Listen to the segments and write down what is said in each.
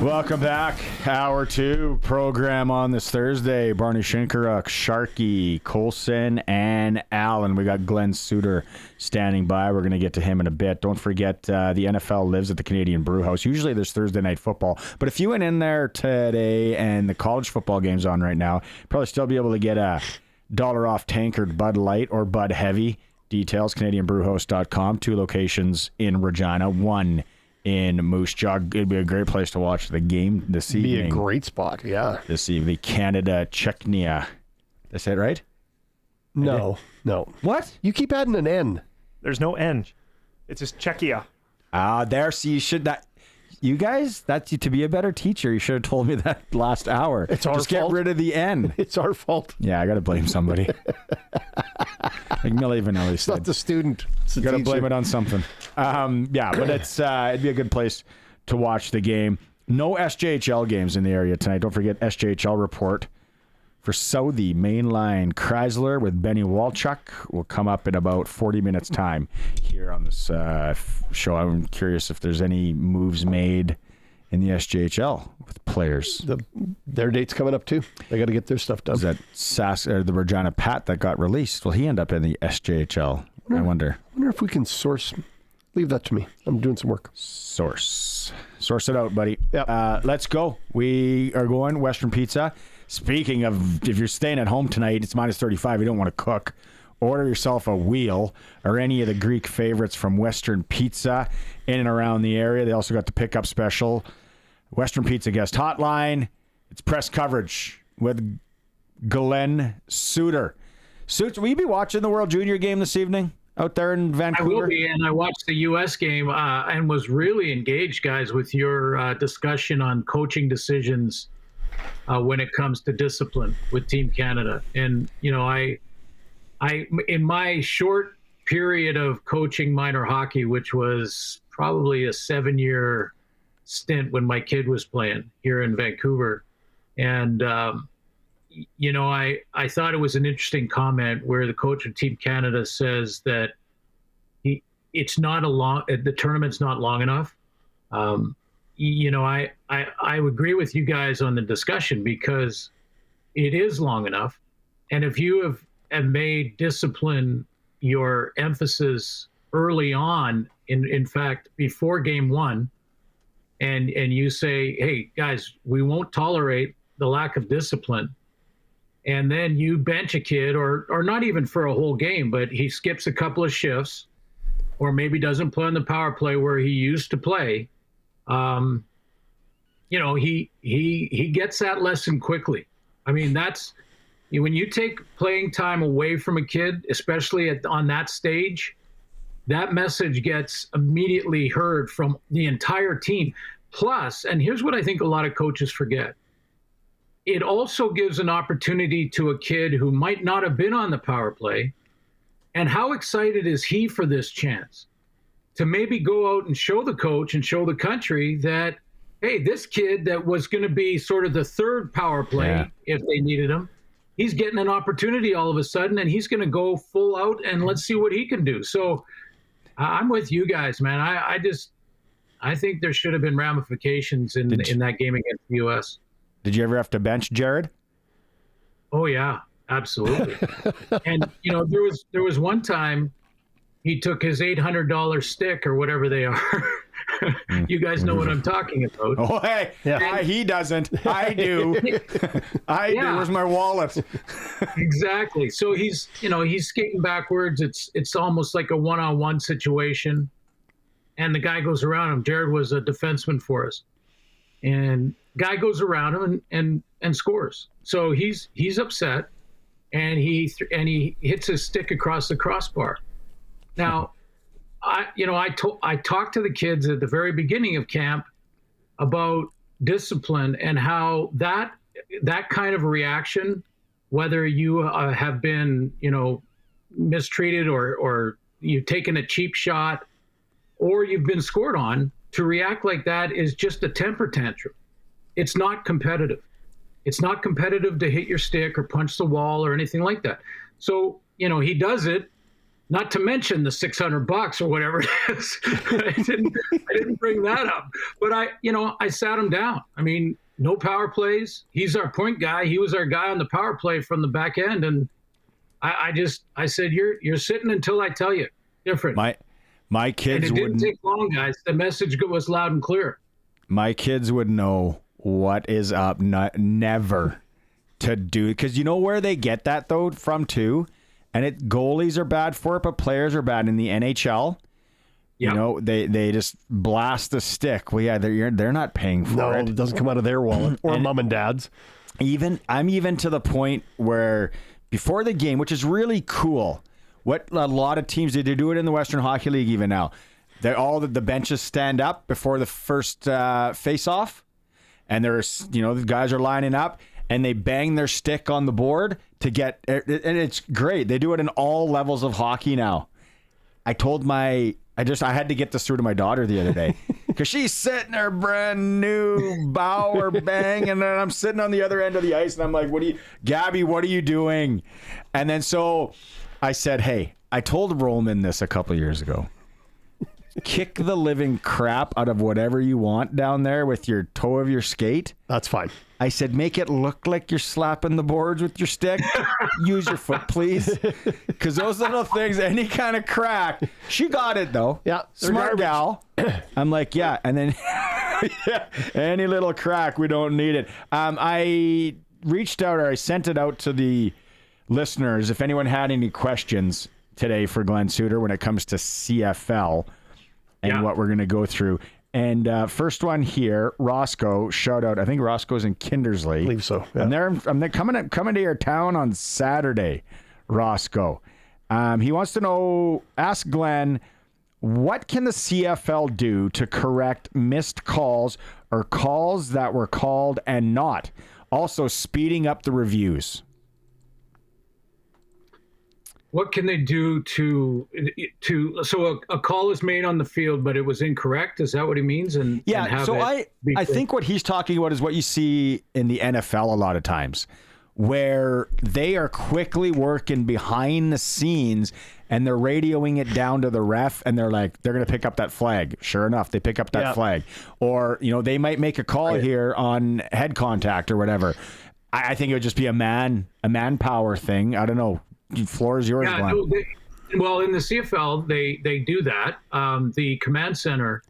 Welcome back. Hour 2 program on this Thursday. Barney Shinkaruk, Sharky, Colson, and Allen. We got Glen Suitor standing by. We're going to get to him in a bit. Don't forget, the NFL lives at the Canadian Brew House. Usually there's Thursday night football. But if you went in there today and the college football game's on right now, probably still be able to get a $1 off tankard Bud Light or Bud Heavy. Details, CanadianBrewHouse.com. 2 locations in Regina, 1 in Moose Jaw. It'd be a great place to watch the game this evening. Be a great spot, yeah. This evening, Canada, Czechnia. Did I say it right? No. What? You keep adding an N. There's no N. It's just Czechia. There. See, you should that. You guys, that's to be a better teacher. You should have told me that last hour. It's our Just fault. get rid of the N. It's our fault. Yeah, I got to blame somebody. Like Millie Vanilli It's said. not the student. It's the You got to teacher. blame it on something. Yeah, but it'd be a good place to watch the game. No SJHL games in the area tonight. Don't forget SJHL report for Southie Mainline Chrysler with Benny Walchuk will come up in about 40 minutes time here on this show. I'm curious if there's any moves made in the SJHL with players. Their date's coming up too. They got to get their stuff done. Is that the Regina Pat that got released? Will he end up in the SJHL? I wonder. I wonder if we can source. Leave that to me. I'm doing some work. Source it out, buddy. Yep. Let's go. We are going Western Pizza. Speaking of, if you're staying at home tonight, it's minus 35. You don't want to cook. Order yourself a wheel or any of the Greek favorites from Western Pizza in and around the area. They also got the pickup special. Western Pizza guest hotline. It's press coverage with Glen Suitor. Suits, will you be watching the World Junior game this evening out there in Vancouver? I will be, and I watched the U.S. game and was really engaged, guys, with your discussion on coaching decisions when it comes to discipline with Team Canada. And, you know, I in my short period of coaching minor hockey, which was probably a 7-year stint when my kid was playing here in Vancouver, and you know, I thought it was an interesting comment where the coach of Team Canada says that the tournament's not long enough. You know, I agree with you guys on the discussion because it is long enough, and if you have made discipline your emphasis early on, in fact before game 1, and you say, hey guys, we won't tolerate the lack of discipline, and then you bench a kid or not even for a whole game, but he skips a couple of shifts or maybe doesn't play on the power play where he used to play, you know, he gets that lesson quickly. I mean, that's when you take playing time away from a kid, especially on that stage, that message gets immediately heard from the entire team. Plus, and here's what I think a lot of coaches forget, it also gives an opportunity to a kid who might not have been on the power play, and how excited is he for this chance to maybe go out and show the coach and show the country that, hey, this kid that was going to be sort of the third power play if they needed him, he's getting an opportunity all of a sudden, and he's going to go full out, and let's see what he can do. So I'm with you guys, man. I think there should have been ramifications in that game against the U.S. Did you ever have to bench Jared? Oh yeah, absolutely. And you know, there was one time he took his $800 stick or whatever they are. You guys know what I'm talking about. Oh, hey, he doesn't. I do. I do. Where's my wallet? Exactly. So he's skating backwards. It's almost like a one-on-one situation, and the guy goes around him. Jared was a defenseman for us, and guy goes around him and scores. So he's upset, and he hits his stick across the crossbar. Now, I talked to the kids at the very beginning of camp about discipline and how that kind of reaction, whether you have been, you know, mistreated or you've taken a cheap shot or you've been scored on, to react like that is just a temper tantrum. It's not competitive. It's not competitive to hit your stick or punch the wall or anything like that. So, you know, he does it. not to mention the $600 or whatever it is. I didn't bring that up, but I sat him down. I mean, no power plays. He's our point guy. He was our guy on the power play from the back end. And I said, you're sitting until I tell you different. My kids and it didn't take long, guys. The message was loud and clear. My kids would know what is up, never to do, because you know where they get that though from too, and goalies are bad for it, but players are bad in the NHL. Yep. You know, they just blast the stick. Well, yeah, they're not paying for it. No, it doesn't come out of their wallet or mom and dad's. I'm even to the point where before the game, which is really cool, what a lot of teams they do it in the Western Hockey League even now. The benches stand up before the first face-off, and the guys are lining up, and they bang their stick on the board to get, and it's great. They do it in all levels of hockey now. I had to get this through to my daughter the other day because she's sitting there brand new Bauer bang, and then I'm sitting on the other end of the ice, and I'm like, Gabby, what are you doing? And then so I said, hey, I told Roman this a couple years ago. Kick the living crap out of whatever you want down there with your toe of your skate. That's fine. I said, make it look like you're slapping the boards with your stick. Use your foot, please. Because those little things, any kind of crack. She got it, though. Yeah. Smart gal. I'm like, yeah. And then, yeah, any little crack, we don't need it. I reached out, or I sent it out to the listeners, if anyone had any questions today for Glen Suitor when it comes to CFL and what we're going to go through. And first one here, Roscoe, shout out. I think Roscoe's in Kindersley. I believe so. Yeah. I'm there coming to your town on Saturday, Roscoe. He wants to know, ask Glenn, what can the CFL do to correct missed calls or calls that were called and not? Also, speeding up the reviews. What can they do so a call is made on the field, but it was incorrect? Is that what he means? I think what he's talking about is what you see in the NFL a lot of times, where they are quickly working behind the scenes and they're radioing it down to the ref, and they're like, they're going to pick up that flag. Sure enough, they pick up that flag. Or, they might make a call here on head contact or whatever. I think it would just be a manpower thing. I don't know. Floor is yours, Glenn. Well, in the CFL, they do that. The command center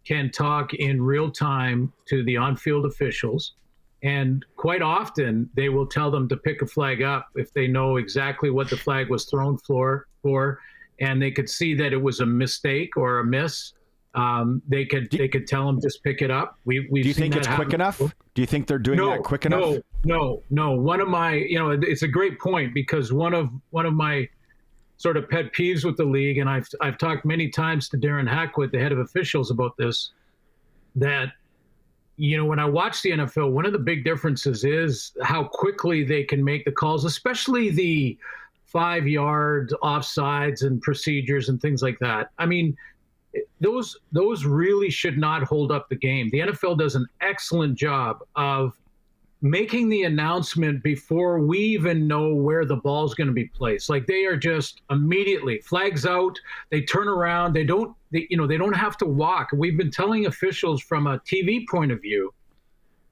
can talk in real time to the on-field officials, and quite often they will tell them to pick a flag up if they know exactly what the flag was thrown for, and they could see that it was a mistake or a miss. They could tell them just pick it up. Do you think it's quick enough? Do you think they're doing that quick enough? No. One of my, it's a great point, because one of my sort of pet peeves with the league, and I've talked many times to Darren Hackwood, the head of officials, about this, that, when I watch the NFL, one of the big differences is how quickly they can make the calls, especially the 5-yard offsides and procedures and things like that. I mean, those really should not hold up the game. The NFL does an excellent job of making the announcement before we even know where the ball's going to be placed. Like, they are just immediately flags out. They turn around. They don't have to walk. We've been telling officials from a TV point of view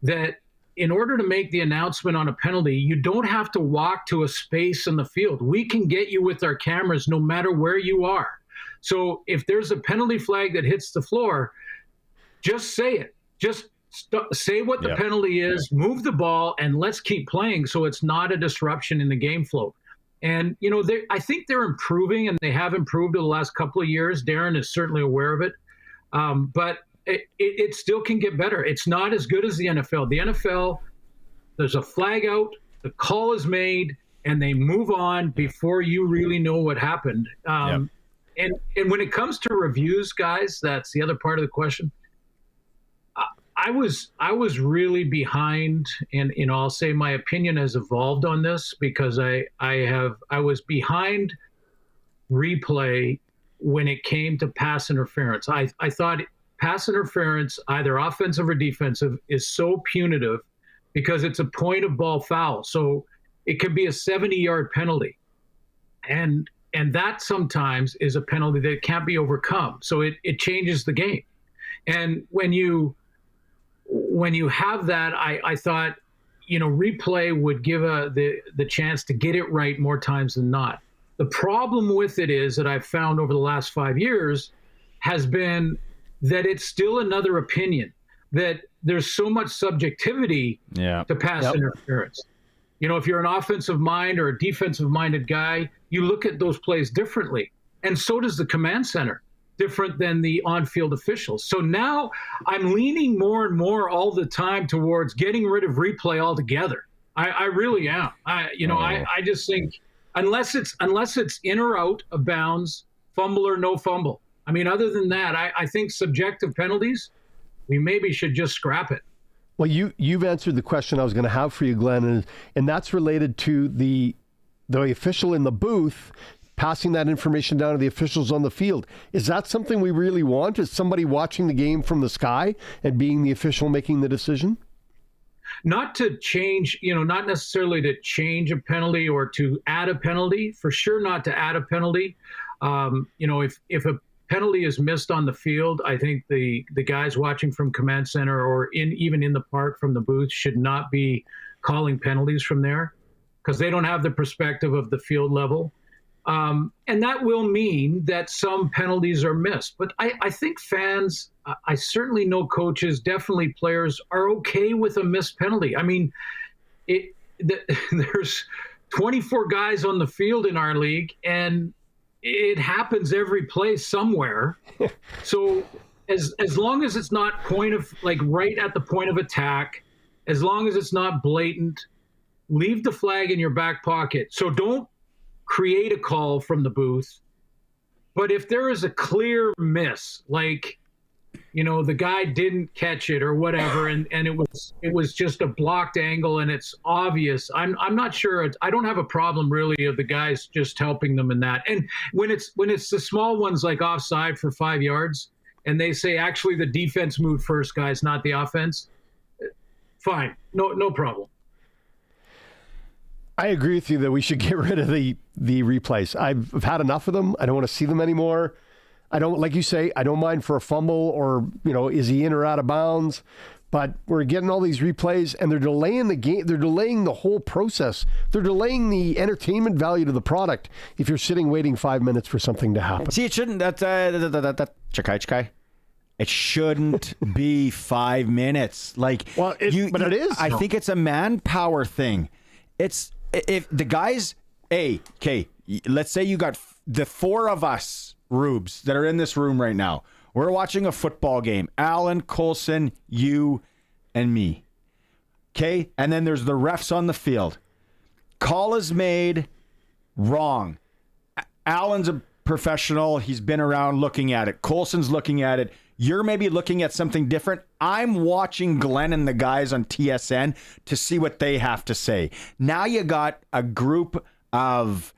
that in order to make the announcement on a penalty, you don't have to walk to a space in the field. We can get you with our cameras no matter where you are. So if there's a penalty flag that hits the floor, just say it. Just say what the penalty is, move the ball, and let's keep playing so it's not a disruption in the game flow. And, I think they're improving, and they have improved in the last couple of years. Darren is certainly aware of it. But it still can get better. It's not as good as the NFL. The NFL, there's a flag out, the call is made, and they move on before you really know what happened. And when it comes to reviews, guys, that's the other part of the question. I was really behind, and I'll say my opinion has evolved on this, because I was behind replay when it came to pass interference. I thought pass interference, either offensive or defensive, is so punitive because it's a point of ball foul. So it could be a 70-yard penalty. And And that sometimes is a penalty that can't be overcome. So it changes the game. And when you have that, I thought, replay would give the chance to get it right more times than not. The problem with it is that I've found over the last 5 years has been that it's still another opinion, that there's so much subjectivity to pass interference. If you're an offensive mind or a defensive minded guy, you look at those plays differently. And so does the command center, different than the on-field officials. So now I'm leaning more and more all the time towards getting rid of replay altogether. I really am. I just think unless it's in or out of bounds, fumble or no fumble. I mean, other than that, I think subjective penalties, we maybe should just scrap it. Well, you've answered the question I was going to have for you, Glenn, and that's related to the official in the booth passing that information down to the officials on the field. Is that something we really want? Is somebody watching the game from the sky and being the official making the decision? Not to change, not necessarily to change a penalty or to add a penalty, for sure not to add a penalty. If a penalty is missed on the field, I think the guys watching from command center or even in the park from the booth should not be calling penalties from there because they don't have the perspective of the field level. And that will mean that some penalties are missed. But I think fans, I certainly know coaches, definitely players are okay with a missed penalty. I mean, there's 24 guys on the field in our league, and it happens every play somewhere. So as long as it's not right at the point of attack, as long as it's not blatant, leave the flag in your back pocket. So don't create a call from the booth. But if there is a clear miss, the guy didn't catch it or whatever, and it was just a blocked angle and it's obvious, I'm not sure. I don't have a problem really of the guys just helping them in that. And when it's the small ones like offside for 5 yards and they say actually the defense moved first, guys, not the offense, fine, no problem. I agree with you that we should get rid of the replays. I've had enough of them. I don't want to see them anymore. I don't, like you say, I don't mind for a fumble or, is he in or out of bounds? But we're getting all these replays and they're delaying the game. They're delaying the whole process. They're delaying the entertainment value to the product if you're sitting waiting 5 minutes for something to happen. See, it shouldn't. Chakai. It shouldn't be 5 minutes. But it is. I think it's a manpower thing. It's if the guys, let's say you got the four of us, Rubes, that are in this room right now. We're watching a football game. Alan, Colson, you, and me. Okay? And then there's the refs on the field. Call is made wrong. Alan's a professional. He's been around looking at it. Colson's looking at it. You're maybe looking at something different. I'm watching Glenn and the guys on TSN to see what they have to say. Now you got a group of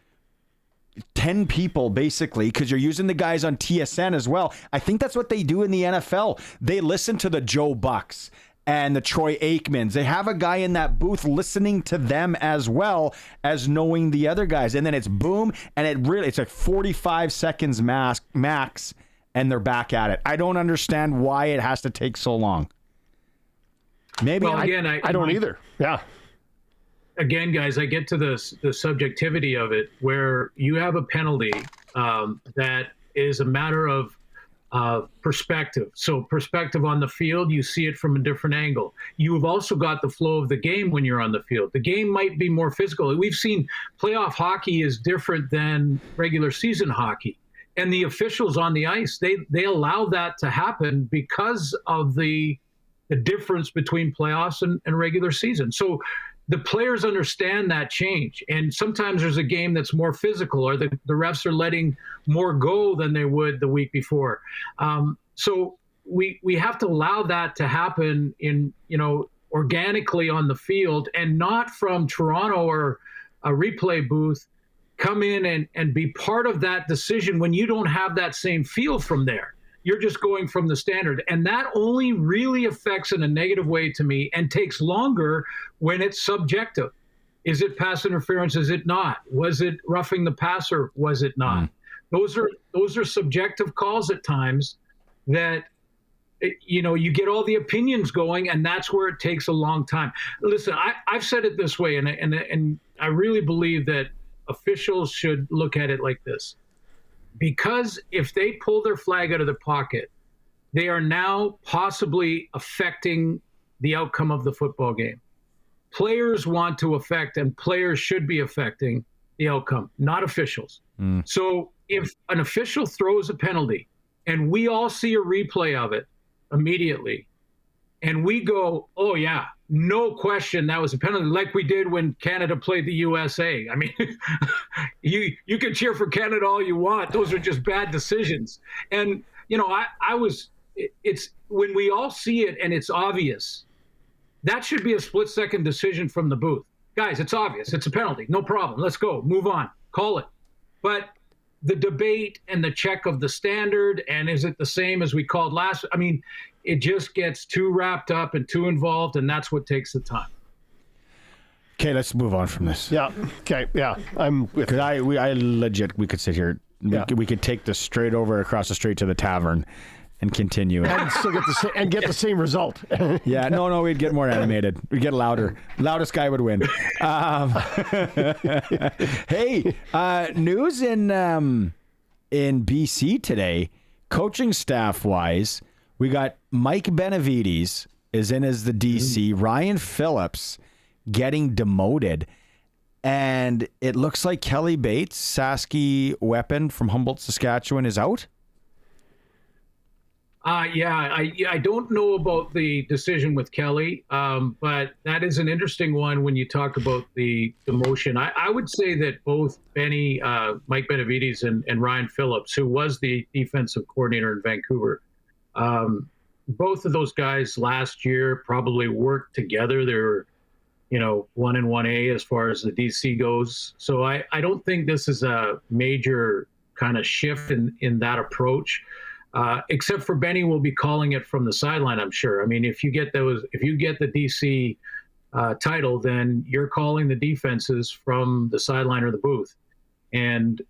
10 people basically because you're using the guys on TSN as well. I think that's what they do in the NFL. They listen to the Joe Bucks and the Troy Aikmans. They have a guy in that booth listening to them as well as knowing the other guys. And then it's boom, and it's like 45 seconds max, and they're back at it. I don't understand why it has to take so long. Maybe I don't either. Yeah. Again, guys, I get to the subjectivity of it, where you have a penalty that is a matter of perspective. So perspective on the field, you see it from a different angle. You've also got the flow of the game when you're on the field. The game might be more physical. We've seen playoff hockey is different than regular season hockey. And the officials on the ice, they allow that to happen because of the difference between playoffs and regular season. So the players understand that change. And sometimes there's a game that's more physical, or the refs are letting more go than they would the week before. So we have to allow that to happen organically on the field, and not from Toronto or a replay booth come in and be part of that decision when you don't have that same feel from there. You're just going from the standard. And that only really affects in a negative way to me and takes longer when it's subjective. Is it pass interference? Is it not? Was it roughing the passer? Was it not? Those are subjective calls at times that you get all the opinions going, and that's where it takes a long time. Listen, I've said it this way, and I really believe that officials should look at it like this. Because if they pull their flag out of their pocket, they are now possibly affecting the outcome of the football game. Players want to affect, and players should be affecting the outcome, not officials. So if an official throws a penalty and we all see a replay of it immediately, and we go, oh yeah, no question that was a penalty, like we did when Canada played the USA. I mean, you can cheer for Canada all you want. Those are just bad decisions. And, it's when we all see it and it's obvious, that should be a split-second decision from the booth. Guys, it's obvious. It's a penalty. No problem. Let's go. Move on. Call it. But the debate and the check of the standard, and is it the same as we called last? I mean, it just gets too wrapped up and too involved, and that's what takes the time. Okay, let's move on from this. Yeah. Okay. Yeah. I'm with. Because I legit, we could sit here. Yeah. We could take this straight over across the street to the tavern and continue it. And still get the same result. Yeah, no, we'd get more animated. We'd get louder. Loudest guy would win. Hey, news in BC today, coaching staff wise, we got Mike Benavides is in as the DC, Ryan Phillips getting demoted, and it looks like Kelly Bates, Sasky weapon from Humboldt, Saskatchewan, is out. I don't know about the decision with Kelly, but that is an interesting one when you talk about the demotion. I would say that both Mike Benavides and Ryan Phillips, who was the defensive coordinator in Vancouver, both of those guys last year probably worked together. They were, 1 and 1A as far as the DC goes. So I don't think this is a major kind of shift in that approach. Except for Benny will be calling it from the sideline, I'm sure. I mean, if you get the DC title, then you're calling the defenses from the sideline or the booth, and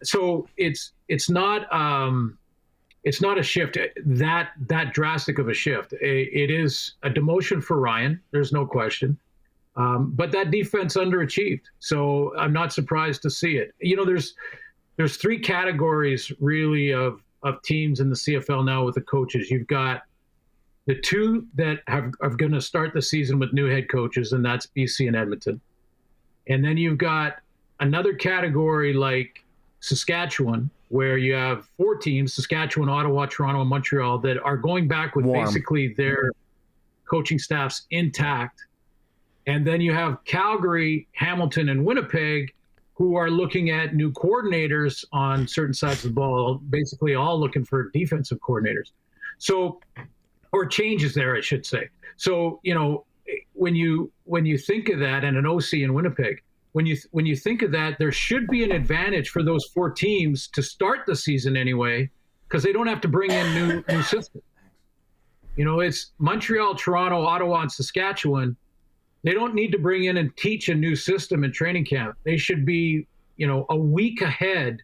so it's not a shift that drastic of a shift. It is a demotion for Ryan. There's no question, but that defense underachieved, so I'm not surprised to see it. There's three categories really of teams in the CFL now with the coaches. You've got the two that are going to start the season with new head coaches, and that's BC and Edmonton. And then you've got another category like Saskatchewan, where you have four teams, Saskatchewan, Ottawa, Toronto, and Montreal, that are going back with basically their coaching staffs intact. And then you have Calgary, Hamilton, and Winnipeg, who are looking at new coordinators on certain sides of the ball, basically all looking for defensive coordinators. So, or changes there, I should say. So, when you think of that, and an OC in Winnipeg, when you think of that, there should be an advantage for those four teams to start the season anyway, because they don't have to bring in new systems. It's Montreal, Toronto, Ottawa, and Saskatchewan. They don't need to bring in and teach a new system in training camp. They should be, a week ahead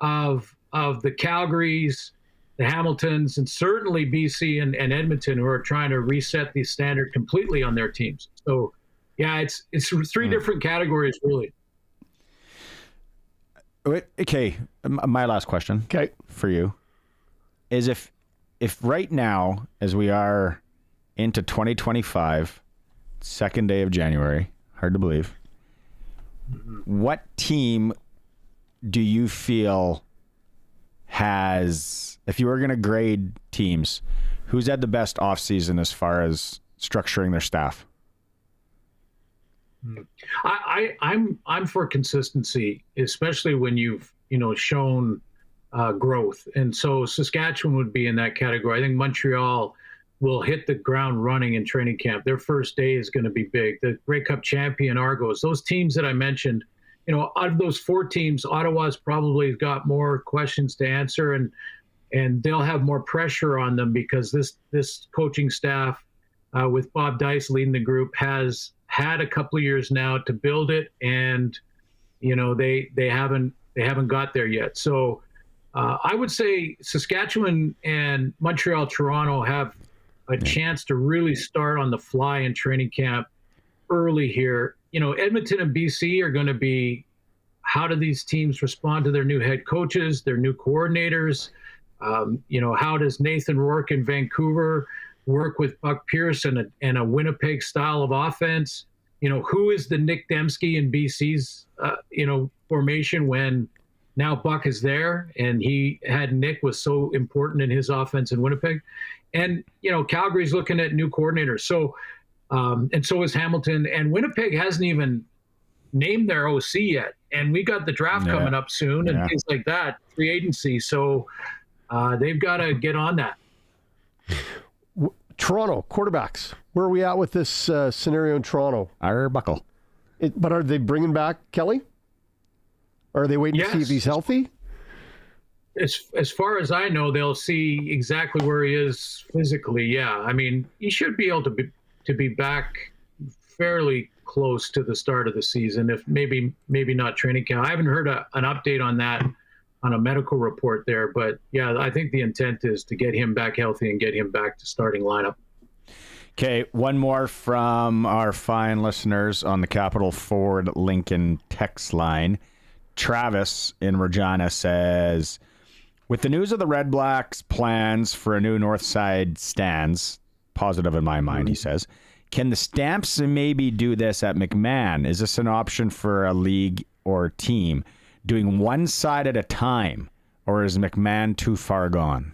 of the Calgarys, the Hamiltons, and certainly BC and Edmonton, who are trying to reset the standard completely on their teams. So, yeah, it's three different categories, really. Okay, my last question for you is if right now, as we are into 2025, second day of January, hard to believe, what team do you feel has, if you were going to grade teams, who's had the best offseason as far as structuring their staff? I'm for consistency, especially when you've shown growth, and so Saskatchewan would be in that category. I think Montreal will hit the ground running in training camp. Their first day is going to be big. The Grey Cup champion Argos, those teams that I mentioned, out of those four teams, Ottawa's probably got more questions to answer, and they'll have more pressure on them because this coaching staff with Bob Dice leading the group has had a couple of years now to build it, and they haven't got there yet. So I would say Saskatchewan and Montreal, Toronto have a chance to really start on the fly in training camp early here. Edmonton and BC are going to be, how do these teams respond to their new head coaches, their new coordinators? How does Nathan Rourke in Vancouver work with Buck Pierce and a Winnipeg style of offense? Who is the Nick Dembski in BC's, formation when now Buck is there, and Nick was so important in his offense in Winnipeg. And, Calgary's looking at new coordinators. So, and so is Hamilton, and Winnipeg hasn't even named their OC yet. And we got the draft coming up soon and things like that, free agency. So they've got to get on that. Toronto quarterbacks. Where are we at with this scenario in Toronto? Arbuckle. But are they bringing back Kelly? Or are they waiting to see if he's healthy? As far as I know, they'll see exactly where he is physically. Yeah, I mean, he should be able to be back fairly close to the start of the season, if maybe not training camp. I haven't heard an update on that, on a medical report there, but yeah, I think the intent is to get him back healthy and get him back to starting lineup. Okay, one more from our fine listeners on the Capital Ford Lincoln text line. Travis in Regina says, with the news of the Red Blacks' plans for a new North Side stands, positive in my mind, he says, can the Stamps maybe do this at McMahon? Is this an option for a league or team, doing one side at a time, or is McMahon too far gone?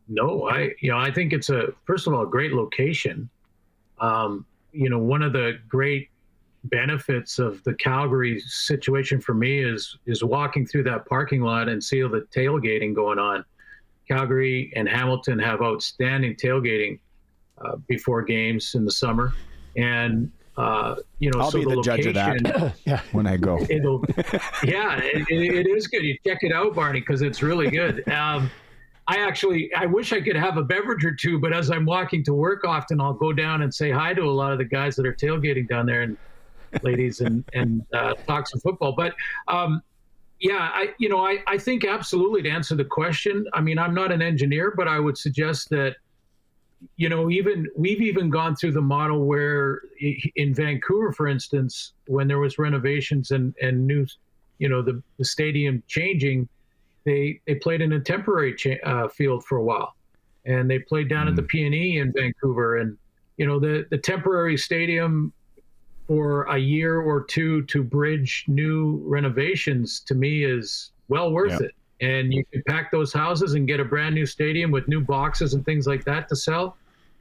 No, I think it's first of all, a great location. One of the great benefits of the Calgary situation for me is walking through that parking lot and see all the tailgating going on. Calgary and Hamilton have outstanding tailgating before games in the summer, and I'll be the judge of that when I go. It is good. You check it out, Barney, because it's really good. I wish I could have a beverage or two, but as I'm walking to work often, I'll go down and say hi to a lot of the guys that are tailgating down there and ladies and talk some football. But I think absolutely, to answer the question, I mean, I'm not an engineer, but I would suggest that, we've even gone through the model where in Vancouver, for instance, when there was renovations and new, the stadium changing, they played in a temporary field for a while, and they played down at the P&E in Vancouver. And, the temporary stadium for a year or two to bridge new renovations, to me, is well worth it. And you can pack those houses and get a brand new stadium with new boxes and things like that to sell.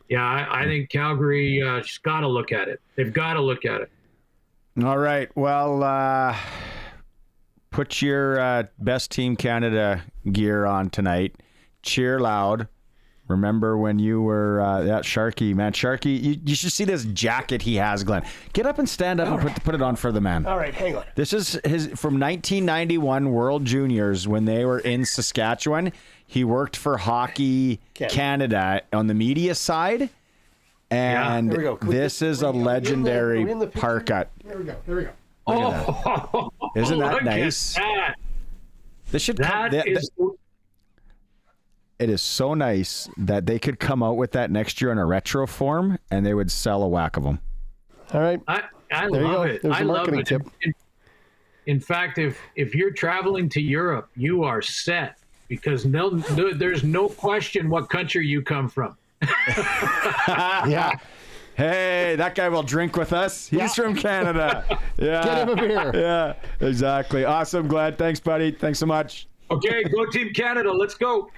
Yeah, I think Calgary has got to look at it. They've got to look at it. All right. Well, put your best Team Canada gear on tonight. Cheer loud. Remember when you were that Sharky, man. Sharky, you should see this jacket he has, Glenn. Get up and stand up and put it on for the man. All right, hang on. This is his from 1991 World Juniors when they were in Saskatchewan. He worked for Hockey Canada on the media side. And there we go. this is a legendary parka. There we go. Oh, isn't that nice? This should It is so nice that they could come out with that next year in a retro form, and they would sell a whack of them. All right. I love it. There's I a love marketing it. tip. In fact, if you're traveling to Europe, you are set, because there's no question what country you come from. Yeah. Hey, that guy will drink with us. He's from Canada. Yeah. Get him a beer. Yeah, exactly. Awesome, Glenn. Thanks, buddy. Thanks so much. Okay, go Team Canada. Let's go.